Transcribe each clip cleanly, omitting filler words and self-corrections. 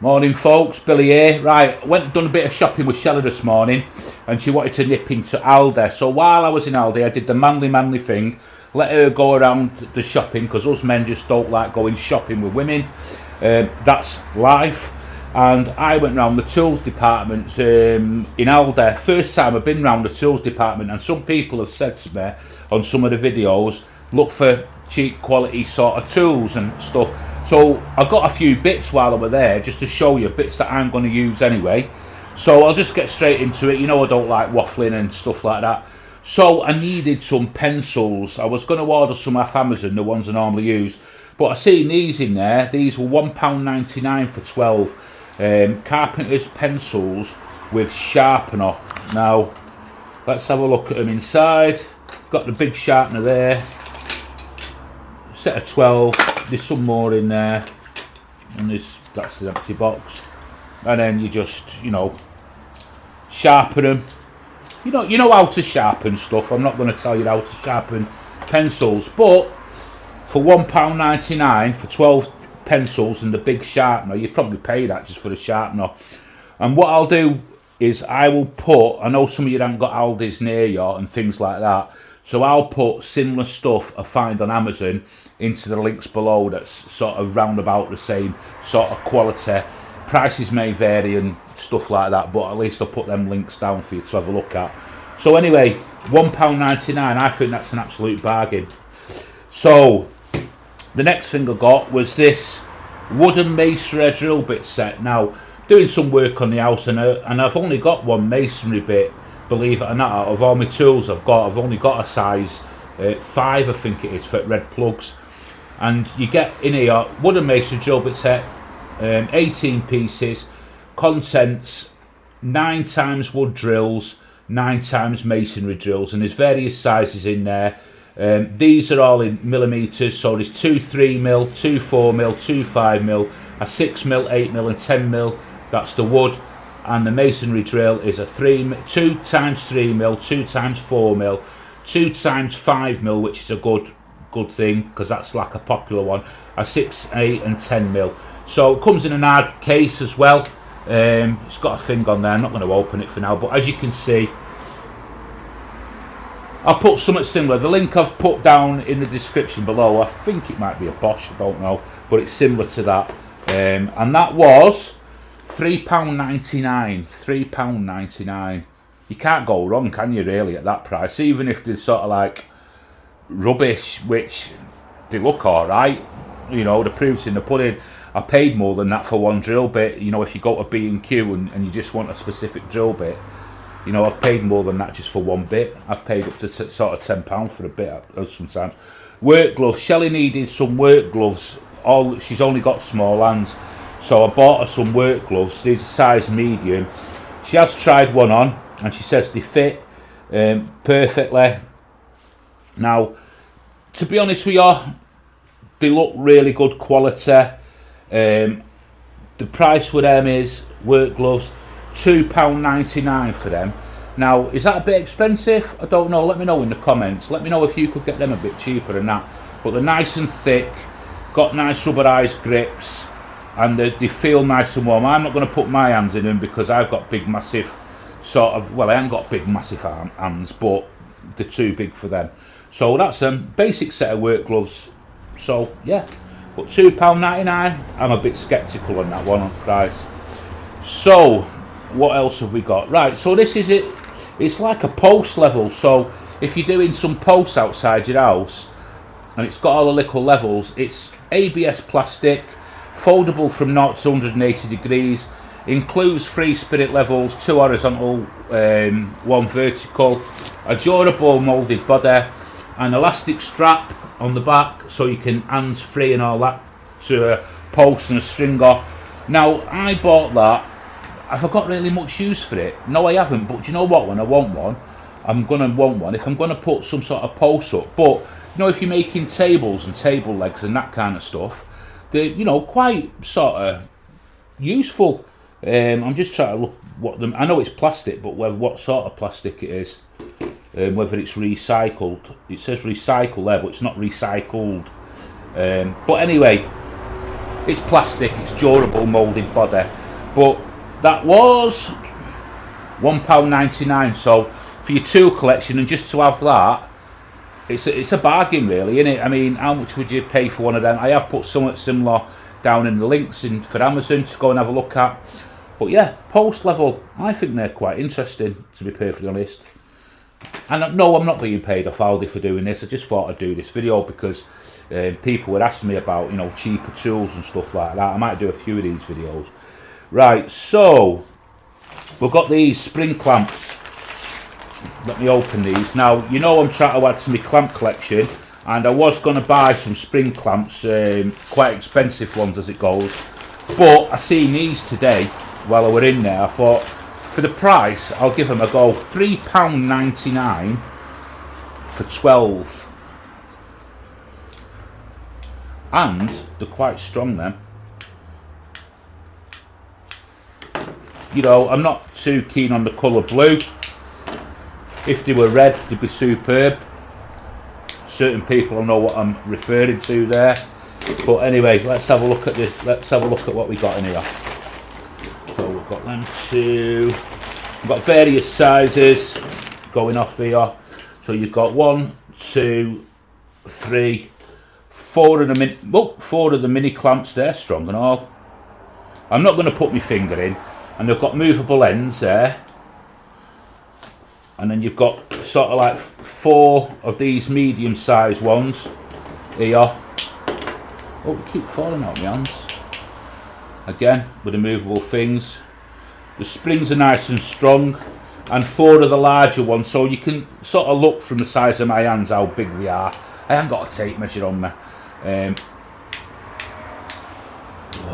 Morning folks, Billy here. Right, went and done a bit of shopping with Shella this morning and she wanted to nip into Aldi. So while I was in Aldi, I did the manly thing, let her go around the shopping because us men just don't like going shopping with women. That's life. And I went round the tools department in Aldi. First time I've been round the tools department, and some people have said to me on some of the videos, look for cheap quality sort of tools and stuff. So I got a few bits while I was there just to show you bits that I'm going to use anyway. So I'll just get straight into it. You know I don't like waffling and stuff like that. So I needed some pencils. I was going to order some off Amazon, the ones I normally use, but I seen these in there. These were £1.99 for 12. Carpenters Pencils with sharpener. Now let's have a look at them inside. Got the big sharpener there, set of 12. There's some more in there, and that's the empty box. And then you just, you know, sharpen them. You know how to sharpen stuff. I'm not going to tell you how to sharpen pencils, but for £1.99 for 12 pencils and the big sharpener, you'd probably pay that just for the sharpener. And what I'll do is I will put, I know some of you haven't got Aldi's near you and things like that, so I'll put similar stuff I find on Amazon into the links below that's sort of round about the same sort of quality. Prices may vary and stuff like that, but at least I'll put them links down for you to have a look at. So anyway, £1.99, I think that's an absolute bargain. So the next thing I got was this wooden masonry drill bit set. Now, doing some work on the house and I've only got one masonry bit, believe it or not. Out of all my tools I've only got a size 5, I think it is, for red plugs. And you get in here wooden masonry drill bit set, 18 pieces, contents 9 times wood drills, 9 times masonry drills, and there's various sizes in there. These are all in millimetres, so there's 2 3mm, 2 4mm, 2 5mm, a 6mm, 8mm and 10mm. That's the wood. And the masonry drill is a 2 times 3mm, 2 times 4mm, 2 times 5mm, which is a good thing because that's like a popular one, a 6, 8 and 10mm. So it comes in an hard case as well. It's got a thing on there. I'm not going to open it for now, but as you can see, I'll put something similar. The link I've put down in the description below, I think it might be a Bosch, I don't know, but it's similar to that. And that was £3.99. £3.99. You can't go wrong, can you, really, at that price? Even if they're sort of like rubbish, which they look alright, you know, the proof's in the pudding. I paid more than that for one drill bit. You know, if you go to B&Q and you just want a specific drill bit, you know, I've paid more than that just for one bit. I've paid up to sort of £10 for a bit sometimes. Work gloves. Shelley needed some work gloves. She's only got small hands, so I bought her some work gloves. These are size medium. She has tried one on, and she says they fit perfectly. Now, to be honest with you, they look really good quality. The price for them is work gloves £2.99 for them. Now, is that a bit expensive? I don't know. Let me know in the comments. Let me know if you could get them a bit cheaper than that. But they're nice and thick, got nice rubberized grips, and they feel nice and warm. I'm not going to put my hands in them because I've got big massive sort of, well, I haven't got big massive hands, but they're too big for them. So that's a basic set of work gloves. So yeah, but £2.99, I'm a bit sceptical on that one on price. So what else have we got? Right, so this is it. It's like a post level. So if you're doing some posts outside your house and it's got all the little levels, it's ABS plastic, foldable from 0 to 180 degrees, includes 3 spirit levels, 2 horizontal, 1 vertical, a durable moulded body, an elastic strap on the back so you can hands free and all that to a post and a stringer. Now, I bought that. Have I got really much use for it? No, I haven't, but do you know what? When I want one, I'm going to want one if I'm going to put some sort of post up. But, you know, if you're making tables and table legs and that kind of stuff, they're, you know, quite sort of useful. I'm just trying to look what them. I know it's plastic, but what sort of plastic it is, whether it's recycled. It says recycle there, but it's not recycled. But anyway, It's plastic, it's durable moulded body. But that was £1.99. So for your tool collection, and just to have that, it's a bargain really, isn't it? I mean, how much would you pay for one of them? I have put something similar down in the links in for Amazon to go and have a look at. But yeah, post level, I think they're quite interesting, to be perfectly honest. And no, I'm not being paid off Aldi for doing this. I just thought I'd do this video because people were asking me about, you know, cheaper tools and stuff like that. I might do a few of these videos. Right, so we've got these spring clamps. Let me open these. Now, you know I'm trying to add to my clamp collection, and I was going to buy some spring clamps, quite expensive ones as it goes. But I seen these today while I were in there. I thought, for the price, I'll give them a go. £3.99 for 12. And they're quite strong then. You know, I'm not too keen on the colour blue. If they were red, they'd be superb. Certain people will know what I'm referring to there. But anyway, let's have a look at this. Let's have a look at what we got in here. So we've got them two. We've got various sizes going off here. So you've got 1, 2, 3, 4 of the mini clamps there, strong and all. I'm not going to put my finger in. And they've got movable ends there. And then you've got sort of like 4 of these medium sized ones here. Oh, they keep falling out my hands. Again, with the movable things. The springs are nice and strong. And 4 of the larger ones, so you can sort of look from the size of my hands how big they are. I haven't got a tape measure on me. Oh,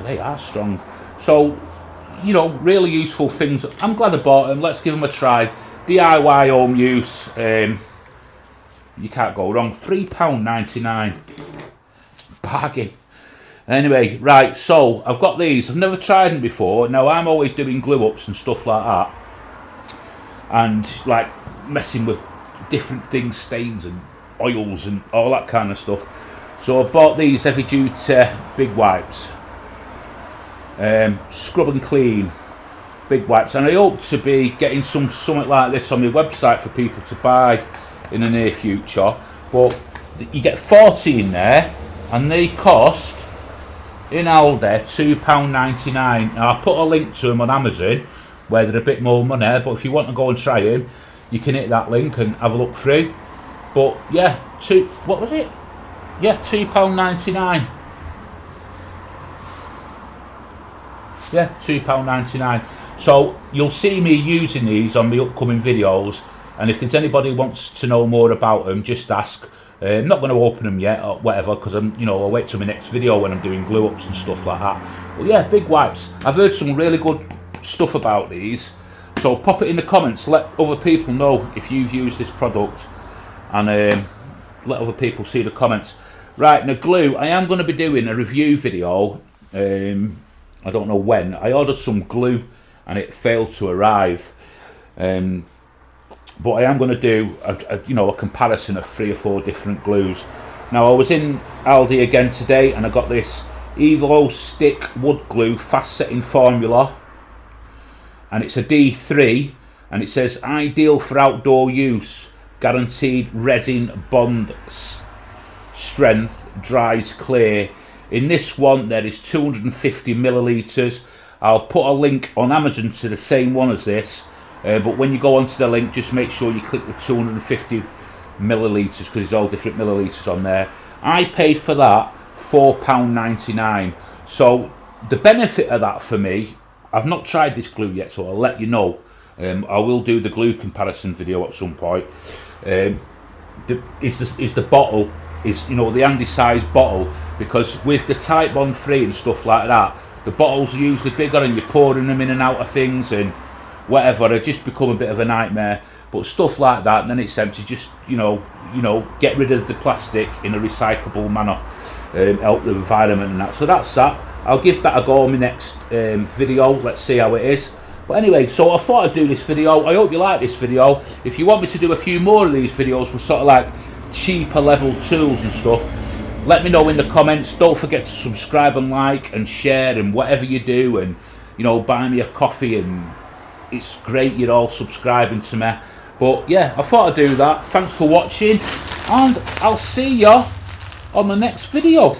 they are strong. So, you know, really useful things. I'm glad I bought them. Let's give them a try. DIY home use. You can't go wrong. £3.99. Bargain. Anyway, right, so I've got these. I've never tried them before. Now, I'm always doing glue-ups and stuff like that. And, like, messing with different things, stains and oils and all that kind of stuff. So I bought these heavy-duty big wipes. Scrub and clean big wipes, and I hope to be getting something like this on my website for people to buy in the near future. But you get 40 in there, and they cost in Aldi £2.99. Now I put a link to them on Amazon where they're a bit more money, but if you want to go and try them, you can hit that link and have a look through. But yeah, what was it? Yeah, £2.99. Yeah, £2.99. So you'll see me using these on my upcoming videos, and if there's anybody who wants to know more about them, just ask. I'm not going to open them yet or whatever, because I'll wait till my next video when I'm doing glue ups and stuff like that. But yeah, big wipes. I've heard some really good stuff about these, so pop it in the comments. Let other people know if you've used this product, and let other people see the comments. Right, now glue. I am going to be doing a review video. I don't know when. I ordered some glue and it failed to arrive, but I am going to do a comparison of 3 or 4 different glues. Now I was in Aldi again today, and I got this Evo stick wood glue fast setting formula, and it's a D3, and it says ideal for outdoor use, guaranteed resin bond strength, dries clear. In this one there is 250 millilitres. I'll put a link on Amazon to the same one as this, but when you go onto the link, just make sure you click the 250 millilitres, because there's all different millilitres on there. I paid for that £4.99. So the benefit of that for me, I've not tried this glue yet, so I'll let you know. I will do the glue comparison video at some point. Is the bottle, the handy size bottle, because with the Type Bond 3 and stuff like that, the bottles are usually bigger and you're pouring them in and out of things and whatever. It just become a bit of a nightmare. But stuff like that, and then it's empty. Just get rid of the plastic in a recyclable manner, help the environment and that. So that's that. I'll give that a go on my next video. Let's see how it is. But anyway, so I thought I'd do this video. I hope you like this video. If you want me to do a few more of these videos with sort of like cheaper level tools and stuff, let me know in the comments. Don't forget to subscribe and like and share and whatever you do, and you know, buy me a coffee, and it's great you're all subscribing to me. But yeah, I thought I'd do that. Thanks for watching, and I'll see you on the next video.